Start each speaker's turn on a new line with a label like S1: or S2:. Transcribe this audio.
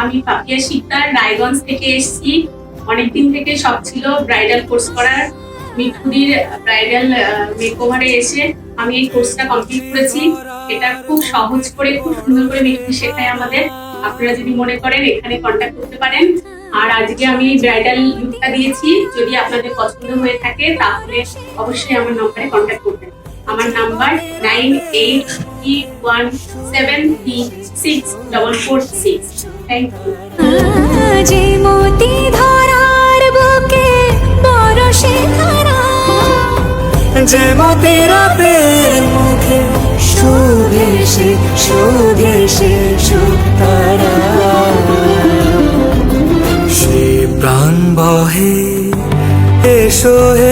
S1: আমি পাপিয়া শিকদার রায়গঞ্জ থেকে এসেছি। অনেকদিন থেকে শখ ছিল ব্রাইডাল কোর্স করার। মিঠুদির ব্রাইডাল মেকওভারে এসে আমি এই কোর্সটা কমপ্লিট করেছি। এটা খুব সহজ করে খুব সুন্দর করে মিঠুদি শেখায় আমাদের। আপনারা যদি মনে করেন এখানে কন্ট্যাক্ট করতে পারেন। আর আজকে আমি ব্রাইডাল লুকটা দিয়েছি, যদি আপনাদের পছন্দ হয়ে থাকে তাহলে অবশ্যই আমার নম্বরে কন্ট্যাক্ট করবেন। আমার নাম্বার 988137364446। Thank you.
S2: যে মতি ধরার বুকে পরশে ধরা,
S3: যে মতির মুখে শুভেশে শুভেশে সুতারা, সে প্রাণ বহে এসো হে